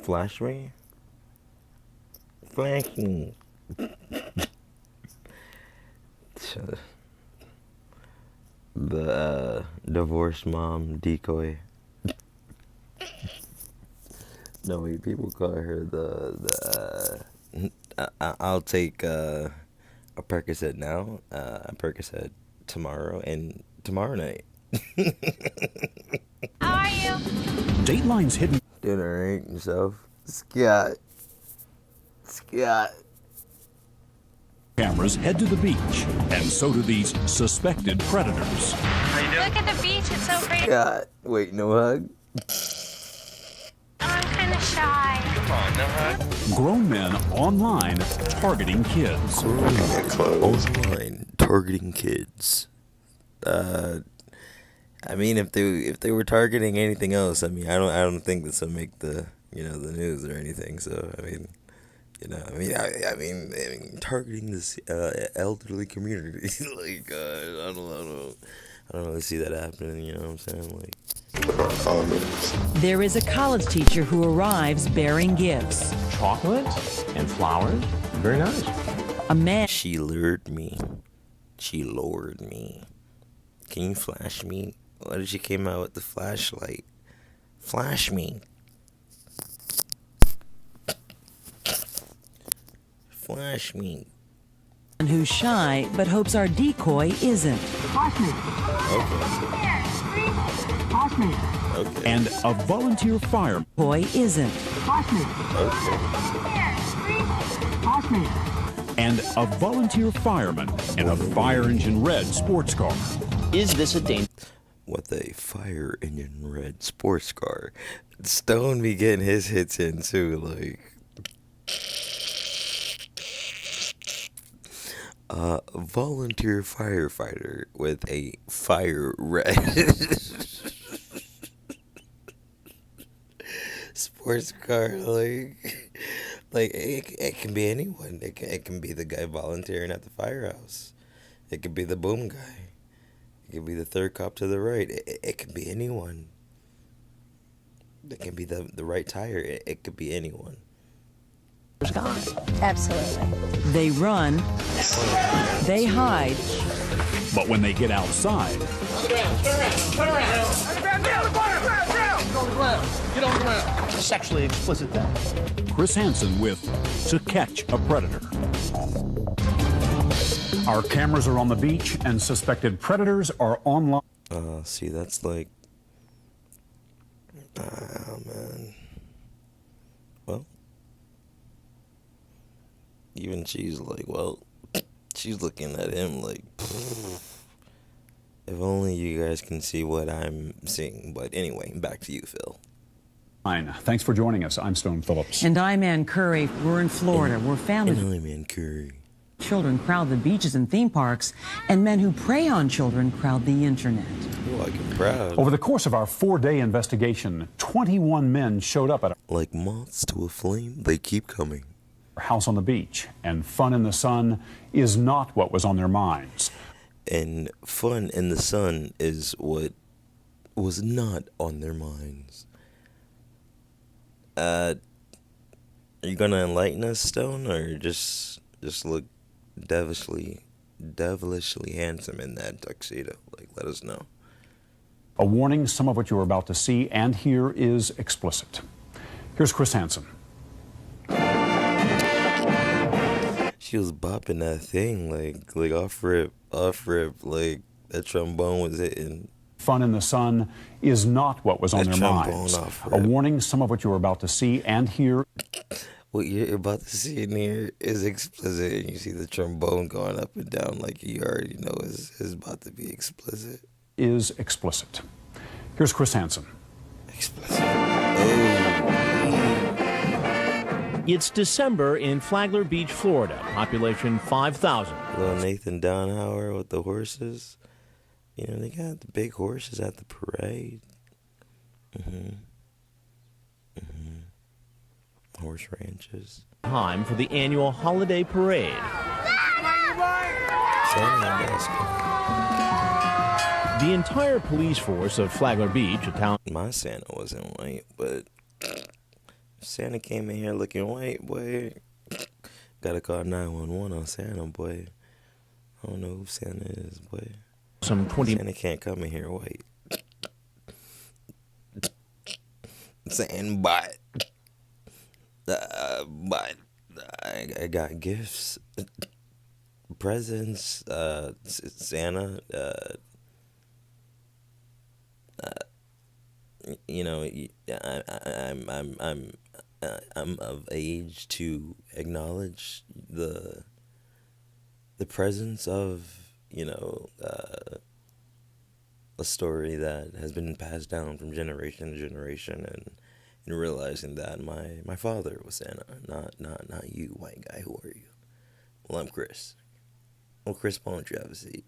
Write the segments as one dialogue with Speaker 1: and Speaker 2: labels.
Speaker 1: Flash me? Flash me. The divorced mom decoy. No, wait, people call her I'll take a Percocet now, a Percocet tomorrow, and tomorrow night.
Speaker 2: How are you?
Speaker 3: Dateline's hidden.
Speaker 1: Doing alright yourself? Scott.
Speaker 3: Cameras head to the beach, and so do these suspected predators.
Speaker 2: How you doing? Look at the beach, it's so pretty.
Speaker 1: Scott. Wait, no hug?
Speaker 2: I'm kind of shy.
Speaker 4: Come on, no hug.
Speaker 3: Grown men online targeting kids.
Speaker 1: Online targeting kids. I mean, if they were targeting anything else, I mean, I don't think this will make the the news or anything. So I mean, I mean, targeting this elderly community, like I don't really see that happening. You know what I'm saying? Like,
Speaker 5: There is a college teacher who arrives bearing gifts.
Speaker 4: Chocolate and flowers. Very nice.
Speaker 5: A man.
Speaker 1: she lured me. She lured me. Can you flash me? Why did she came out with the flashlight? Flash me. Flash me.
Speaker 5: Who's shy but hopes our decoy isn't.
Speaker 1: Okay.
Speaker 3: And a volunteer fire.
Speaker 5: Boy isn't.
Speaker 3: And a volunteer fireman in a fire engine red sports car.
Speaker 4: Is this a danger?
Speaker 1: With a fire engine red sports car. Stone be getting his hits in too, like. Volunteer firefighter with a fire red sports car, like it can be anyone. It can be the guy volunteering at the firehouse. It could be the boom guy. It could be the third cop to the right. It can be anyone. It can be the right tire. It could be anyone.
Speaker 2: Absolutely.
Speaker 5: They run. They hide.
Speaker 3: But when they get outside,
Speaker 4: Turn around. Get on the ground. Sexually explicit then.
Speaker 3: Chris Hansen with To Catch a Predator. Our cameras are on the beach, and suspected predators are online.
Speaker 1: See, that's like, man. Well, even she's like, well, she's looking at him like, if only you guys can see what I'm seeing. But anyway, back to you, Phil.
Speaker 3: Fine. Thanks for joining us. I'm Stone Phillips.
Speaker 5: And I'm Ann Curry. We're in Florida, where families
Speaker 1: And I'm Ann Curry.
Speaker 5: children crowd the beaches and theme parks, and men who prey on children crowd the internet.
Speaker 1: Oh, I get proud.
Speaker 3: Over the course of our 4-day investigation, 21 men showed up at
Speaker 1: Like moths to a flame, they keep coming.
Speaker 3: our house on the beach, and fun in the sun is not what was on their minds.
Speaker 1: And fun in the sun is what was not on their minds. Are you gonna enlighten us, Stone, or just look devilishly handsome in that tuxedo? Like, let us know.
Speaker 3: A warning, some of what you're about to see and hear is explicit. Here's Chris Hansen.
Speaker 1: She was bopping that thing like off rip, like that trombone was hitting.
Speaker 3: Fun in the sun is not what was on
Speaker 1: That
Speaker 3: their
Speaker 1: trombone
Speaker 3: minds.
Speaker 1: off
Speaker 3: A
Speaker 1: rip.
Speaker 3: warning, some of what you're about to see and hear
Speaker 1: What you're about to see in here is explicit, and you see the trombone going up and down like you already know is about to be explicit.
Speaker 3: is explicit. Here's Chris Hansen.
Speaker 1: Explicit. Oh.
Speaker 6: It's December in Flagler Beach, Florida. Population 5,000.
Speaker 1: Little Nathan Downhauer with the horses. You know, they got the big horses at the parade. Horse ranches.
Speaker 6: Time for the annual holiday parade.
Speaker 1: Santa basket.
Speaker 6: The entire police force of Flagler Beach, a town
Speaker 1: My Santa wasn't white, but Santa came in here looking white, boy. Gotta call 911 on Santa, boy. I don't know who Santa is, boy. Santa can't come in here white. Saying, but I got gifts, presents, Santa, you know, I'm of age to acknowledge the presence of, you know, a story that has been passed down from generation to generation, and realizing that my father was Santa, not you, white guy. Who are you? Well, I'm Chris. Well, Chris, why don't you have a seat?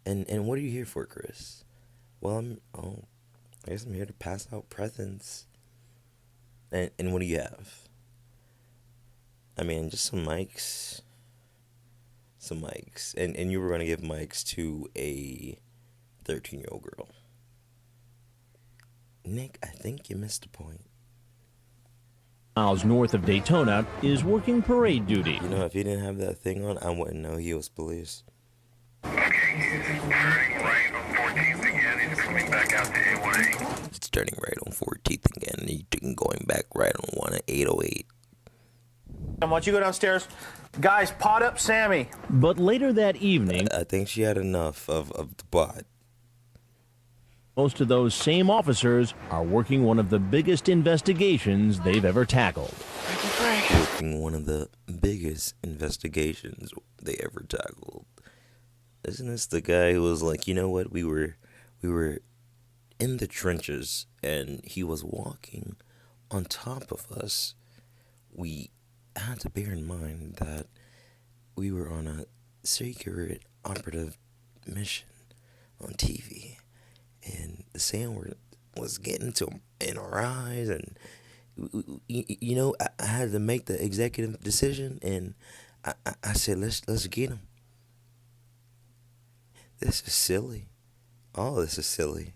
Speaker 1: And what are you here for, Chris? Well, I guess I'm here to pass out presents. And what do you have? I mean, just some mics. Some mics. And you were going to give mics to a 13-year-old girl. Nick, I think you missed the point.
Speaker 6: Miles north of Daytona is working parade duty.
Speaker 1: You know, if he didn't have that thing on, I wouldn't know he was police. It's turning right on 14th again. And he's going back right on 808.
Speaker 4: Why don't you go downstairs? Guys, pot up Sammy.
Speaker 6: But later that evening,
Speaker 1: I think she had enough of the pot.
Speaker 6: most of those same officers are working one of the biggest investigations they've ever tackled.
Speaker 1: Working one of the biggest investigations they ever tackled. Isn't this the guy who was like, you know what, we were in the trenches and he was walking on top of us. We had to bear in mind that we were on a secret operative mission on TV, and the sand was getting to him in our eyes, and you know, I had to make the executive decision, and I said, let's get him. This is silly. All this is silly.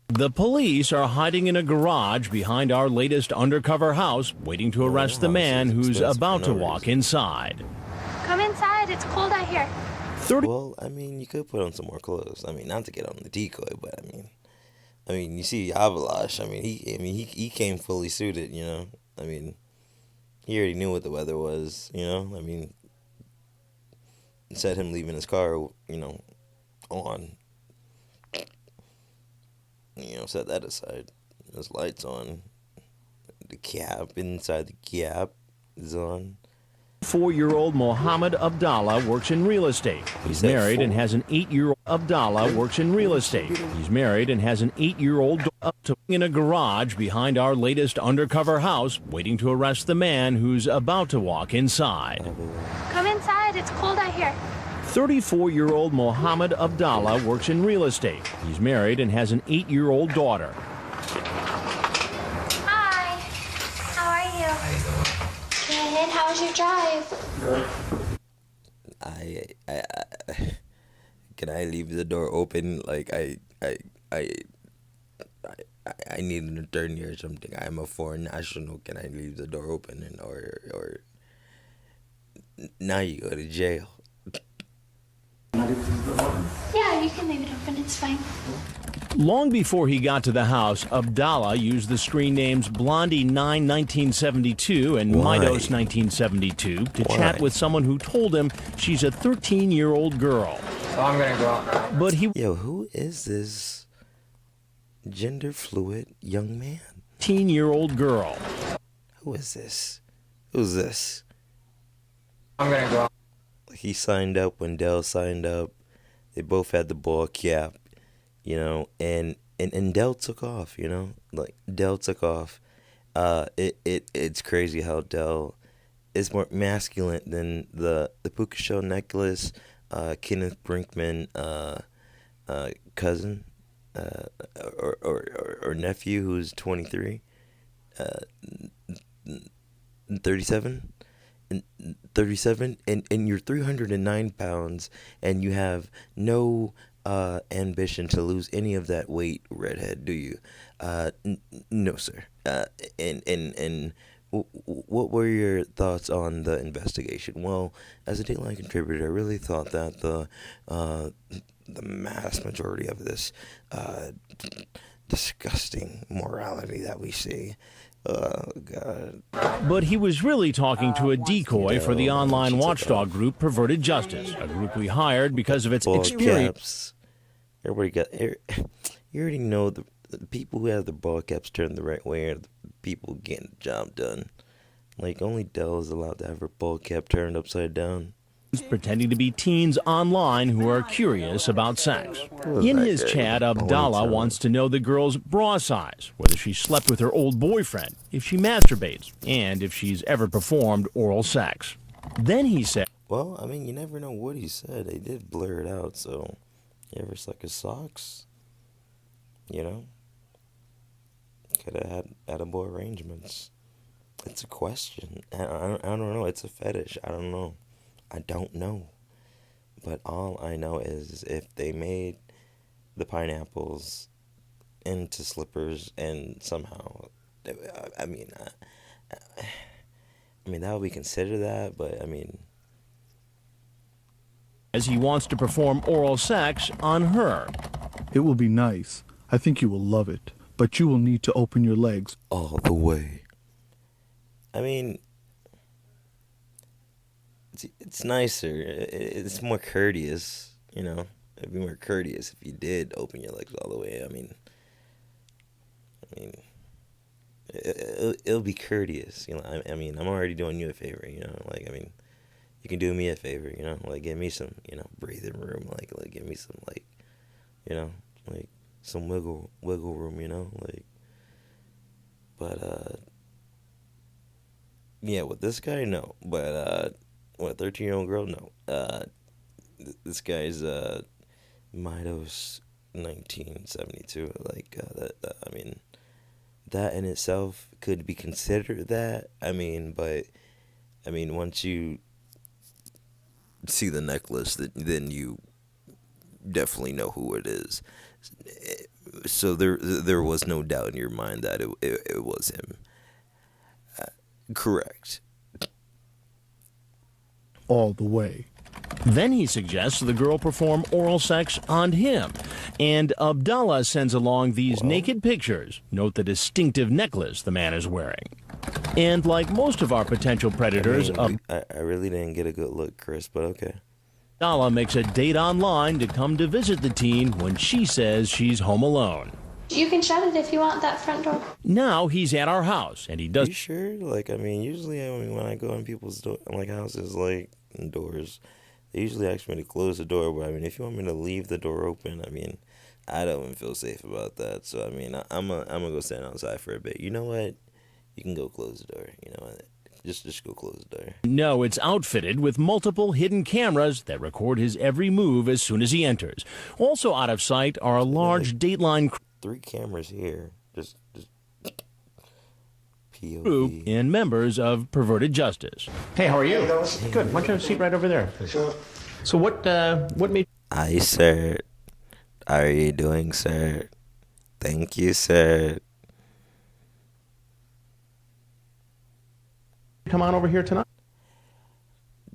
Speaker 6: The police are hiding in a garage behind our latest undercover house, waiting to arrest the man who's about to walk inside.
Speaker 2: Come inside. It's cold out here.
Speaker 1: Well, I mean, you could put on some more clothes. I mean, not to get on the decoy, but I mean, you see Abdallah. I mean, he came fully suited. You know, I mean, he already knew what the weather was. You know, I mean, set him leaving his car. You know, on. You know, set that aside. There's lights on. The cap inside the cap is on.
Speaker 6: 4-year-old Mohamed Abdallah works in real estate. He's married and has an 8-year-old. Abdallah works in real estate. He's married and has an 8-year-old in a garage behind our latest undercover house, waiting to arrest the man who's about to walk inside.
Speaker 2: Come inside. It's cold out here.
Speaker 6: 34-year-old Mohamed Abdallah works in real estate. He's married and has an 8-year-old daughter.
Speaker 2: Hi. How are you? Good. How was your drive?
Speaker 1: Can I leave the door open? Like I need an attorney or something. I'm a foreign national. Can I leave the door open or now you go to jail?
Speaker 2: Yeah, you can leave it open. It's fine.
Speaker 6: Long before he got to the house, Abdallah used the screen names Blondie91972 and
Speaker 1: Why?
Speaker 6: Midos1972 to
Speaker 1: Why?
Speaker 6: chat with someone who told him she's a 13-year-old girl.
Speaker 4: So I'm gonna go out now.
Speaker 6: But he
Speaker 1: Yo, who is this gender fluid young man?
Speaker 6: 13-year-old girl.
Speaker 1: Who is this? Who's this?
Speaker 4: I'm gonna go out.
Speaker 1: He signed up when Dell signed up. They both had the ball cap, you know, and Dell took off, you know, like Dell took off. It's crazy how Dell is more masculine than the puka shell necklace, Kenneth Brinkman, cousin, or nephew who's 23, 37. 37 and you're 309 pounds and you have no ambition to lose any of that weight, redhead, do you? No, sir. Uh, and what were your thoughts on the investigation? Well, as a Dateline contributor, I really thought that the mass majority of this disgusting morality that we see. Oh, God.
Speaker 6: But he was really talking to a decoy for the online watchdog group Perverted Justice, a group we hired because of its
Speaker 1: Ball
Speaker 6: experience.
Speaker 1: caps. Everybody got. You already know the people who have their ball caps turned the right way are the people getting the job done. Like, only Dell is allowed to have her ball cap turned upside down.
Speaker 6: Pretending to be teens online who are curious about sex. In his chat, Abdallah wants to know the girl's bra size, whether she slept with her old boyfriend, if she masturbates, and if she's ever performed oral sex. Then he said,
Speaker 1: Well, I mean, you never know what he said. They did blur it out, so you ever suck his socks? You know? Could have had attaboy arrangements. It's a question. I don't know. It's a fetish. I don't know. But all I know is if they made the pineapples into slippers and somehow, I mean, that would be considered that, but I mean.
Speaker 6: as he wants to perform oral sex on her.
Speaker 7: It will be nice. I think you will love it. But you will need to open your legs
Speaker 1: All the way. I mean, it's nicer. It's more courteous, you know. It'd be more courteous if you did open your legs all the way. I mean, it'll be courteous, you know. I mean, I'm already doing you a favor, you know. Like, I mean, you can do me a favor, you know. Like, give me some, you know, breathing room. Like give me some, like, you know, like some wiggle room, you know. Like, but yeah, with this guy, no. But with a 13-year-old girl, no. This guy's Midos 1972. Like I mean, that in itself could be considered that. I mean, but I mean, once you see the necklace, then you definitely know who it is. So there was no doubt in your mind that it was him. Correct.
Speaker 7: all the way.
Speaker 6: Then he suggests the girl perform oral sex on him. And Abdallah sends along these naked pictures. Note the distinctive necklace the man is wearing. And like most of our potential predators,
Speaker 1: I really didn't get a good look, Chris, but okay.
Speaker 6: Abdallah makes a date online to come to visit the teen when she says she's home alone.
Speaker 2: You can shut it if you want, that front door.
Speaker 6: Now he's at our house, and he does.
Speaker 1: You sure? Like, I mean, usually when I go in people's houses, like, doors, they usually ask me to close the door. But, I mean, if you want me to leave the door open, I mean, I don't feel safe about that. So, I mean, I'm gonna go stand outside for a bit. You know what? You can go close the door. You know what? Just go close the door.
Speaker 6: No, it's outfitted with multiple hidden cameras that record his every move as soon as he enters. Also out of sight are a large Dateline
Speaker 1: 3 cameras here. Just POV.
Speaker 6: crew and members of Perverted Justice. Hey, how are you? Good. Why don't you have a seat right over there? Sure. So what made...
Speaker 1: Hi, sir. How are you doing, sir? Thank you, sir.
Speaker 6: come on over here tonight?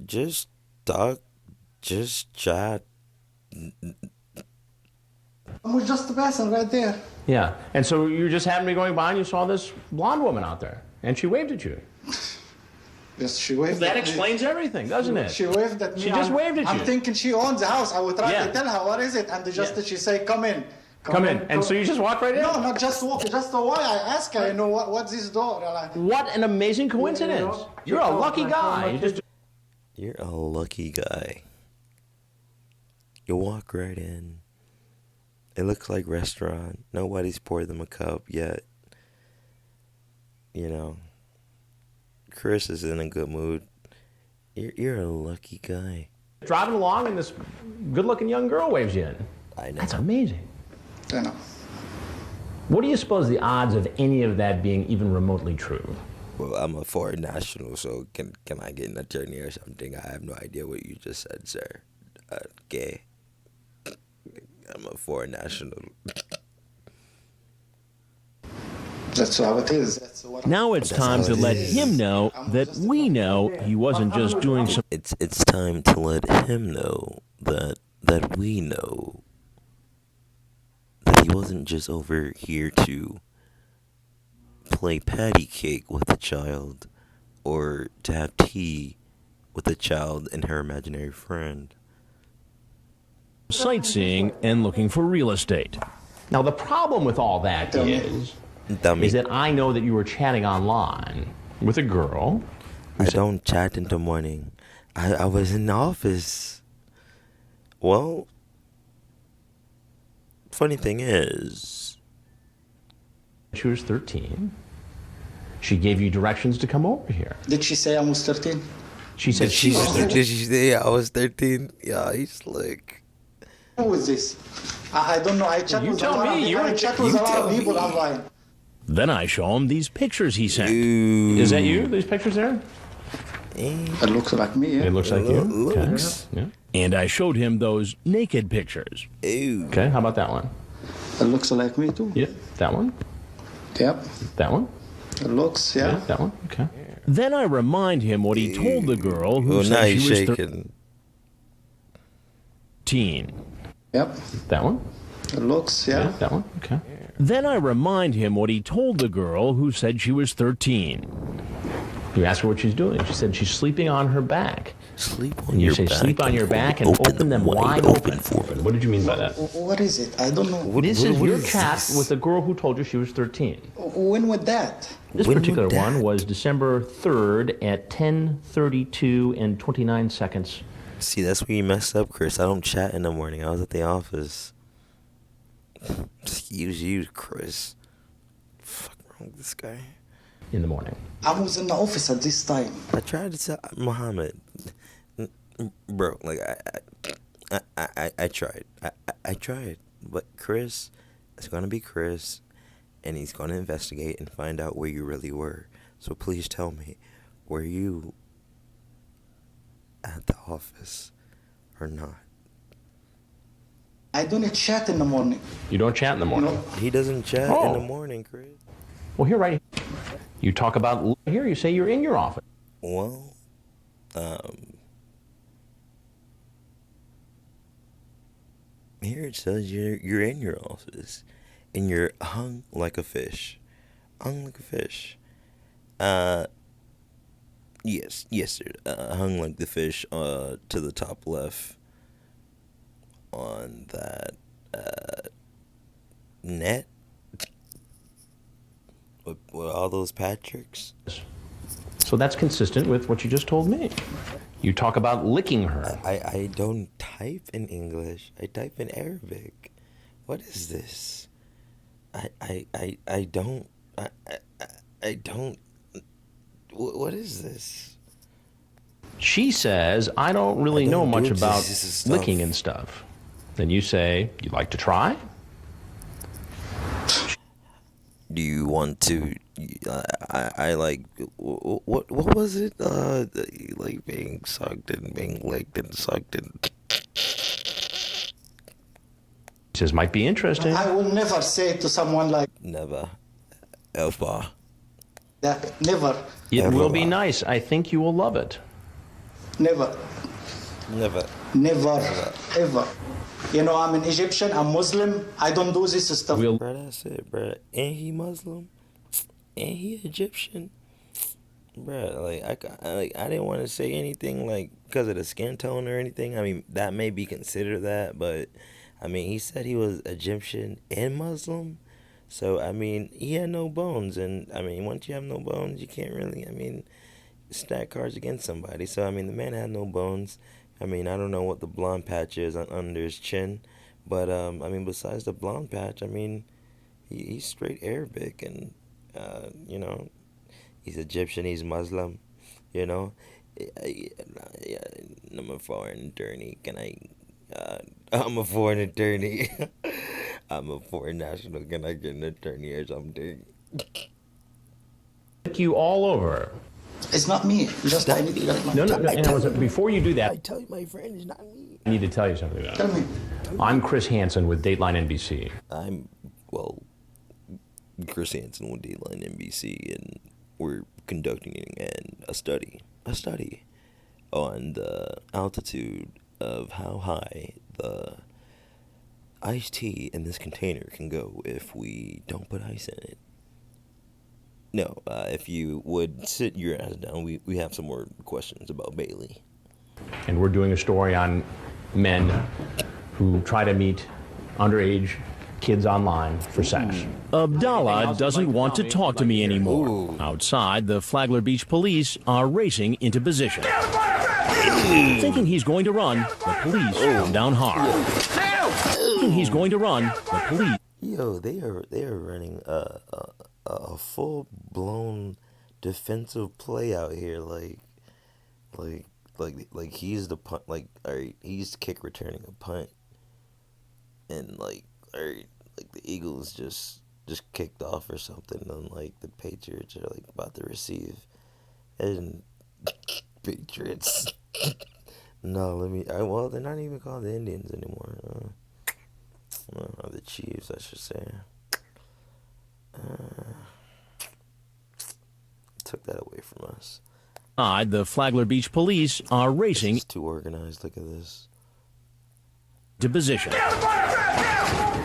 Speaker 1: Just talk. Just chat.
Speaker 8: I'm just the person right there.
Speaker 6: Yeah. And so you just happened to be going by and you saw this blonde woman out there, and she waved at you.
Speaker 8: Yes, she waved
Speaker 6: That
Speaker 8: at me.
Speaker 6: explains everything, doesn't it?
Speaker 8: She waved at me.
Speaker 6: She just waved at you.
Speaker 8: I'm thinking she owns the house. I would try
Speaker 6: Yeah.
Speaker 8: to tell her, what is it? And she say, come in.
Speaker 6: Come in. And so you just walked right in?
Speaker 8: No, not just walk. Just a while. I ask her, what's this door?
Speaker 6: What an amazing coincidence. You're a lucky guy.
Speaker 1: You're a lucky guy. You walk right in. It looks like restaurant. Nobody's poured them a cup yet. You know, Chris is in a good mood. You're a lucky guy.
Speaker 6: Driving along and this good-looking young girl waves you in.
Speaker 1: I know.
Speaker 6: That's amazing.
Speaker 8: You know.
Speaker 6: What do you suppose the odds of any of that being even remotely true?
Speaker 1: Well, I'm a foreign national, so can I get an attorney or something? I have no idea what you just said, sir. Gay. I'm a foreign national.
Speaker 8: That's how it is. That's what
Speaker 6: Now it's time to let him know that we know he wasn't just doing some.
Speaker 1: It's time to let him know that we know that he wasn't just over here to play patty cake with a child or to have tea with a child and her imaginary friend.
Speaker 6: Sightseeing and looking for real estate.
Speaker 9: Now, the problem with all that is that I know that you were chatting online with a girl.
Speaker 1: I don't chat in the morning. I was in the office. Well, funny thing is,
Speaker 9: She was 13. She gave you directions to come over here.
Speaker 8: Did she say I was 13?
Speaker 9: She said she was 13.
Speaker 1: did she say I was 13? Yeah, he's slick.
Speaker 8: Who is this? I don't know. I chat
Speaker 9: You
Speaker 8: with
Speaker 9: tell
Speaker 8: a lot
Speaker 9: me,
Speaker 8: of,
Speaker 9: you're
Speaker 8: I
Speaker 9: a-
Speaker 8: chat with
Speaker 1: you
Speaker 8: a lot
Speaker 1: tell
Speaker 8: of people
Speaker 1: me.
Speaker 8: online.
Speaker 6: Then I show him these pictures he sent.
Speaker 1: Ooh.
Speaker 9: Is that you, these pictures there?
Speaker 8: It looks like me, yeah.
Speaker 9: It looks like you.
Speaker 1: Looks.
Speaker 9: Okay. Yeah.
Speaker 6: And I showed him those naked pictures.
Speaker 1: Ooh.
Speaker 9: Okay, how about that one?
Speaker 8: It looks like me too.
Speaker 9: Yeah, that one.
Speaker 8: Yep.
Speaker 9: That one.
Speaker 8: It looks, yeah.
Speaker 9: That one. Okay.
Speaker 6: Then I remind him what he told the girl who
Speaker 1: Well, now
Speaker 6: said
Speaker 1: he's
Speaker 6: she was
Speaker 1: shaking.
Speaker 6: 13.
Speaker 8: Yep.
Speaker 9: That one.
Speaker 8: It looks, yeah.
Speaker 9: That one. Okay.
Speaker 6: Then I remind him what he told the girl who said she was 13.
Speaker 9: You ask her what she's doing. She said she's sleeping on her back.
Speaker 1: Sleep on
Speaker 9: And you
Speaker 1: your
Speaker 9: say
Speaker 1: back.
Speaker 9: sleep on your back and open them wide open. What did you mean by that?
Speaker 8: What is it? I don't know.
Speaker 9: This is
Speaker 1: what
Speaker 9: your
Speaker 1: is
Speaker 9: chat
Speaker 1: this?
Speaker 9: with the girl who told you she was 13.
Speaker 8: When was that?
Speaker 9: This
Speaker 1: When
Speaker 9: particular
Speaker 1: was
Speaker 9: one
Speaker 1: that?
Speaker 9: was December 3rd at 10:32 and 29 seconds.
Speaker 1: See, that's where you messed up, Chris. I don't chat in the morning. I was at the office. Excuse you, Chris. Fuck wrong with this guy?
Speaker 9: In the morning.
Speaker 8: I was in the office at this time.
Speaker 1: I tried to tell Mohammed, bro. Like I tried. I tried, but Chris, it's gonna be Chris, and he's gonna investigate and find out where you really were. So please tell me, were you at the office or not?
Speaker 8: I don't chat in the morning.
Speaker 9: You don't chat in the morning.
Speaker 8: No.
Speaker 1: He doesn't chat in
Speaker 9: Oh.
Speaker 1: the morning, Chris.
Speaker 9: Well, here, right you talk about here. You say you're in your office.
Speaker 1: Well, here it says you're in your office, and you're hung like a fish, hung like a fish. Yes, sir. Hung like the fish. To the top left. On that net. With all those Patricks.
Speaker 9: So that's consistent with what you just told me. You talk about licking her.
Speaker 1: I don't type in English. I type in Arabic. What is this? I don't. I don't. What is this?
Speaker 9: She says, I don't really
Speaker 1: I don't
Speaker 9: know much
Speaker 1: do
Speaker 9: about
Speaker 1: this stuff.
Speaker 9: licking and stuff. Then you say, you'd like to try?
Speaker 1: Do you want to? I like. What was it? Like being sucked and being licked and sucked and.
Speaker 9: She says, might be interesting.
Speaker 8: I will never say to someone like
Speaker 1: Never. Ever.
Speaker 8: that. Never.
Speaker 9: It
Speaker 1: Ever.
Speaker 9: will be nice. I think you will love it.
Speaker 8: Never.
Speaker 1: Never.
Speaker 8: Never. Ever. You know, I'm an Egyptian. I'm Muslim. I don't do this stuff.
Speaker 9: We'll
Speaker 1: Bro, that's it, bro. Ain't he Muslim? Ain't he Egyptian? Bro, I didn't want to say anything like because of the skin tone or anything. I mean, that may be considered that, but I mean, he said he was Egyptian and Muslim. So, I mean, he had no bones. And, I mean, once you have no bones, you can't really, I mean, stack cards against somebody. So, I mean, the man had no bones. I mean, I don't know what the blonde patch is under his chin. But, I mean, besides the blonde patch, I mean, he's straight Arabic. And, you know, he's Egyptian, he's Muslim, you know. I'm a foreign attorney. I'm a foreign attorney. I'm a foreign national. Can I get an attorney or something?
Speaker 9: lick you all over.
Speaker 8: It's not me. Just I need to get my.
Speaker 9: No. And before you do
Speaker 1: I
Speaker 9: that,
Speaker 1: tell you, my friend, it's not me.
Speaker 9: I need to tell you something
Speaker 8: Tell
Speaker 9: about it.
Speaker 8: me.
Speaker 9: I'm Chris Hansen with Dateline NBC.
Speaker 1: I'm, well, Chris Hansen on Dateline NBC, and we're conducting a study on the altitude of how high the iced tea in this container can go if we don't put ice in it. No, if you would sit your ass down, we have some more questions about Bailey.
Speaker 9: And we're doing a story on men who try to meet underage kids online for sex.
Speaker 6: Abdallah doesn't want to talk to me anymore. Outside, the Flagler Beach police are racing into position. Thinking he's going to run, the police come down hard. Thinking he's going to run, the police...
Speaker 1: Yo, they are running a full-blown defensive play out here, like he's the punt, he's the kick returning a punt, and like the Eagles just kicked off or something, and like the Patriots are like about to receive, and Patriots. No, well, they're not even called the Indians anymore. The Chiefs, I should say. Took that away from us.
Speaker 6: The Flagler Beach police are racing.
Speaker 1: It's too organized. Look at this.
Speaker 6: To position.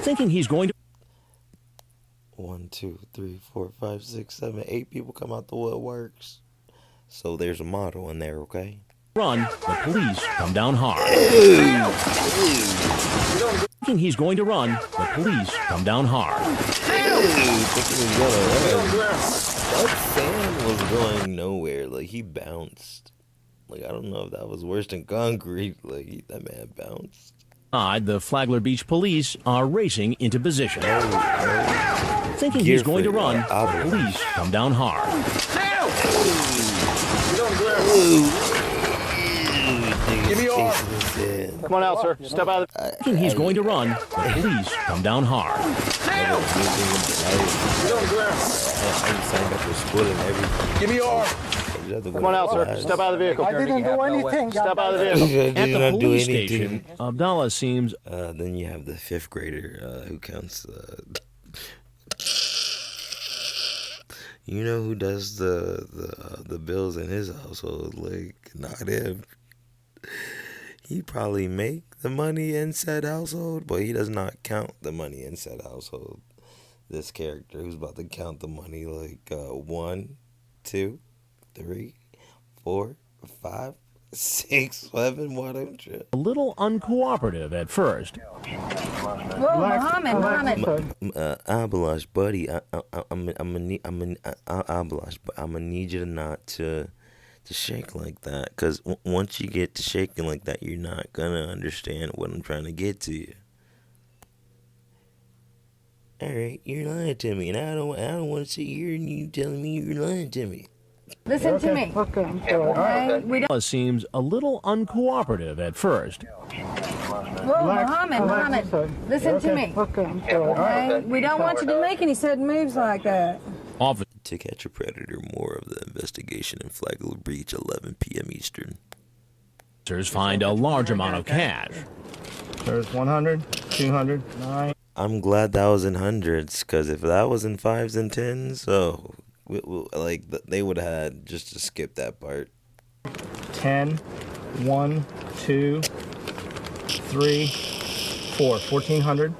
Speaker 6: Thinking he's going to...
Speaker 1: 1, 2, 3, 4, 5, 6, 7, 8 people come out the woodworks. So there's a motto in there, okay?
Speaker 6: Run, the police come down hard. Thinking he's going to run, the police come down hard.
Speaker 1: That fan was going nowhere. Like, he bounced. Like, I don't know if that was worse than concrete. Like, that man bounced.
Speaker 6: The Flagler Beach police are racing into position. Thinking he's going to run, the police come down hard.
Speaker 4: Give me your arm. Come on out, sir. Step out of the...
Speaker 6: Thinking he's going to run, the police come down hard.
Speaker 4: Give me your arm. Come on out, sir. Step out of the vehicle.
Speaker 10: I didn't do anything.
Speaker 4: Step out of the vehicle.
Speaker 6: At the police station, Abdallah seems...
Speaker 1: Then you have the 5th grader who counts... You know who does the bills in his household? Like, not him. He probably make the money in said household, but he does not count the money in said household. This character who's about to count the money, like 1, 2, 3, 4, 5, 6, 7, whatever.
Speaker 6: A little uncooperative at first.
Speaker 10: Whoa, Mohamed.
Speaker 1: Abdallah, buddy, I'm gonna need you to not to shake like that, because once you get to shaking like that, you're not gonna understand what I'm trying to get to you. All right, you're lying to me, and I don't want to sit here and you telling me you're lying to me.
Speaker 10: Listen to me. Okay, I'm sorry.
Speaker 6: Abdallah seems a little uncooperative at first.
Speaker 10: Whoa, Mohamed. Listen to me. Okay, I'm sorry. We don't want you to make any sudden moves like that.
Speaker 1: To catch a predator, more of the investigation in Flagler Beach, 11 p.m. Eastern.
Speaker 6: Officers find a large amount of cash.
Speaker 4: There's 100, 200, 9.
Speaker 1: I'm glad that was in hundreds, because if that was in 5s and 10s, they would have had just to skip that part.
Speaker 4: 10, 1, 2, 3, 4, 1,400.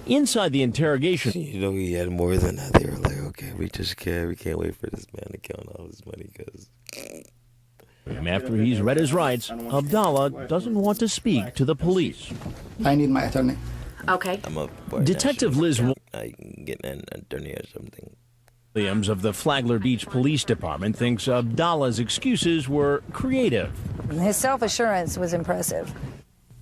Speaker 6: Inside the interrogation,
Speaker 1: You know, he had more than that. They were like, okay, we can't wait for this man to count all his money, because...
Speaker 6: after he's read his rights, Abdallah doesn't want to speak to the police.
Speaker 8: I need my attorney.
Speaker 2: Okay.
Speaker 1: I'm up.
Speaker 6: Detective Liz
Speaker 1: I can get an attorney or something.
Speaker 6: Williams of the Flagler Beach Police Department thinks Abdallah's excuses were creative.
Speaker 10: His self-assurance was impressive.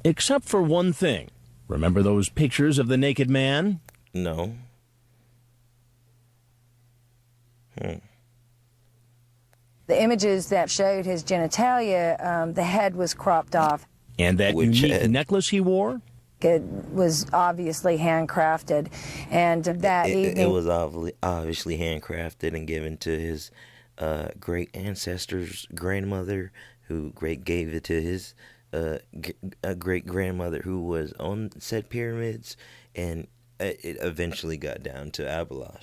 Speaker 6: Except for one thing. Remember those pictures of the naked man?
Speaker 1: No.
Speaker 10: The images that showed his genitalia, the head was cropped off.
Speaker 6: And that unique necklace he wore?
Speaker 10: It was obviously handcrafted, and that evening...
Speaker 1: It was obviously handcrafted and given to his great ancestor's grandmother, who gave it to his great grandmother, who was on said pyramids, and it eventually got down to Abdallah,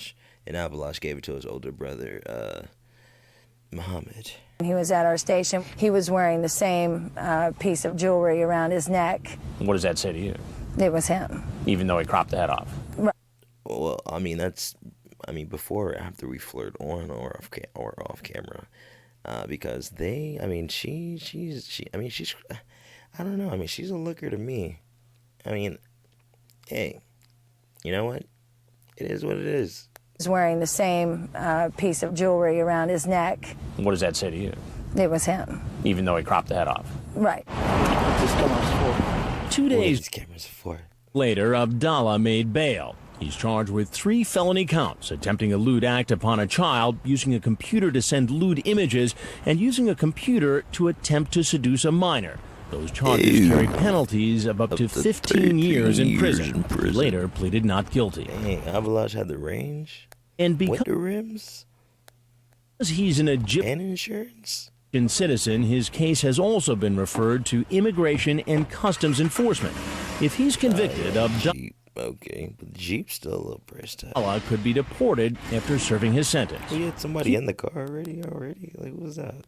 Speaker 1: and Abdallah gave it to his older brother, Mohamed.
Speaker 10: He was at our station. He was wearing the same piece of jewelry around his neck.
Speaker 9: What does that say to you?
Speaker 10: It was him.
Speaker 9: Even though he cropped the head off?
Speaker 10: Right.
Speaker 1: Well, I mean, before or after we flirt on or off camera, because I don't know. I mean, she's a looker to me. I mean, hey, you know what? It is what it is.
Speaker 10: He was wearing the same piece of jewelry around his neck.
Speaker 9: What does that say to you?
Speaker 10: It was him.
Speaker 9: Even though he cropped the head off?
Speaker 10: Right.
Speaker 6: 2 days
Speaker 1: cameras for?
Speaker 6: Later, Abdallah made bail. He's charged with 3 felony counts: attempting a lewd act upon a child, using a computer to send lewd images, and using a computer to attempt to seduce a minor. Those charges carry penalties of up to 15 years in prison. He later pleaded not guilty.
Speaker 1: Dang, Abdallah had the range?
Speaker 6: And because
Speaker 1: with the rims?
Speaker 6: He's an Egyptian
Speaker 1: and insurance
Speaker 6: citizen, his case has also been referred to Immigration and Customs Enforcement. If he's convicted,
Speaker 1: okay, but the Jeep's still a little priced out.
Speaker 6: Abdallah could be deported after serving his sentence.
Speaker 1: We had somebody in the car already? Like, what was that?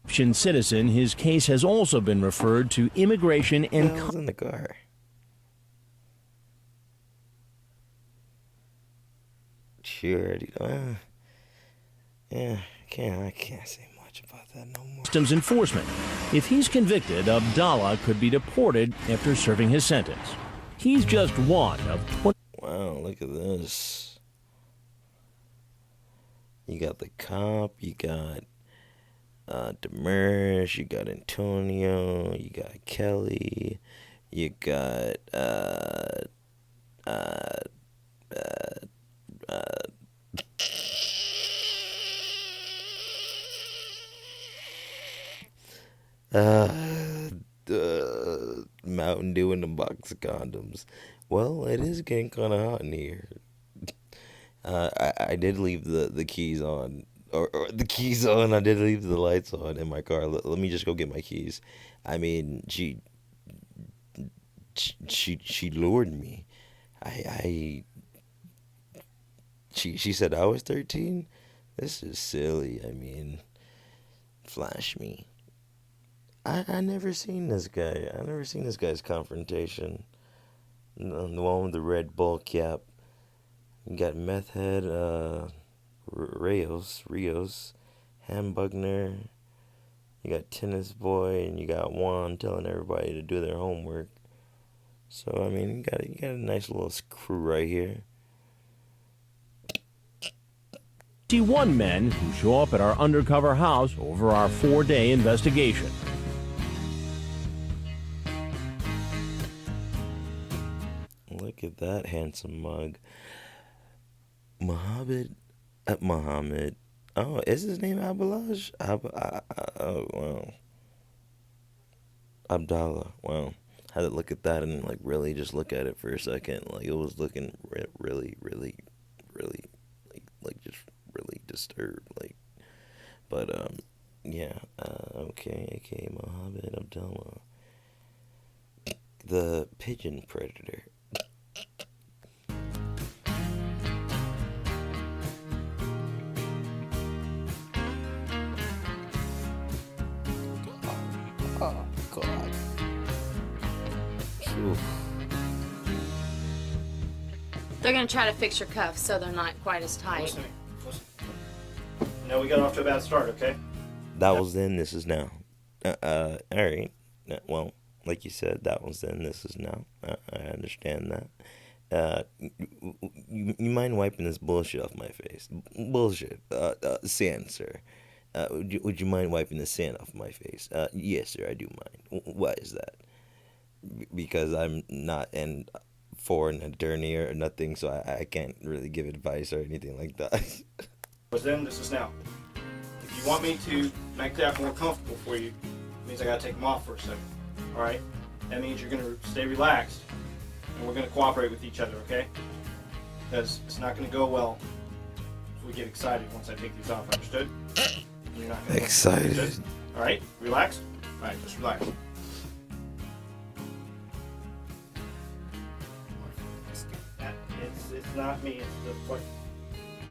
Speaker 6: Egyptian citizen, his case has also been referred to Immigration and
Speaker 1: Customs in the car. Sure, yeah, I can't say much about that no more.
Speaker 6: Customs Enforcement. If he's convicted, Abdallah could be deported after serving his sentence. He's just one of 20.
Speaker 1: Wow, look at this. You got the cop, you got Demers, you got Antonio, you got Kelly, you got Mountain Dew in a box of condoms. Well, it is getting kind of hot in here. I did leave the keys on. Or the keys on. I did leave the lights on in my car. Let me just go get my keys. I mean, she lured me. She said I was 13. This is silly. I mean, flash me. I never seen this guy. I never seen this guy's confrontation. The one with the red ball cap. You got meth head, Rios, Hambugner. You got Tennis Boy, and you got Juan telling everybody to do their homework. So I mean, you got a nice little crew right here.
Speaker 6: 21 men who show up at our undercover house over our 4-day investigation.
Speaker 1: Look at that handsome mug. Mohamed. Oh, is his name Abdallah? Oh, wow. Abdallah. Wow. Had to look at that and like really just look at it for a second. Like it was looking really like just really disturbed. Like, but yeah. Okay. Mohamed Abdallah, the pigeon predator. Oh, God. Oof.
Speaker 11: They're going to try to fix your cuffs so they're not quite as tight.
Speaker 4: Listen. No, we got off to a bad start, okay?
Speaker 1: That was then, this is now. All right. Well, like you said, that was then, this is now. I understand that. You mind wiping this bullshit off my face? Bullshit. Sand, sir. Would you mind wiping the sand off my face? Yes, sir, I do mind. Why is that? Because I'm not an attorney or nothing, so I can't really give advice or anything like that.
Speaker 4: Was then, this is now. If you want me to make that more comfortable for you, it means I gotta take them off for a second. Alright? That means you're gonna stay relaxed, and we're gonna cooperate with each other, okay? Because it's not gonna go well if we get excited once I take these off, understood? You're not gonna
Speaker 1: excited.
Speaker 4: Alright? Relaxed? Alright, just relax. It's not me, it's the what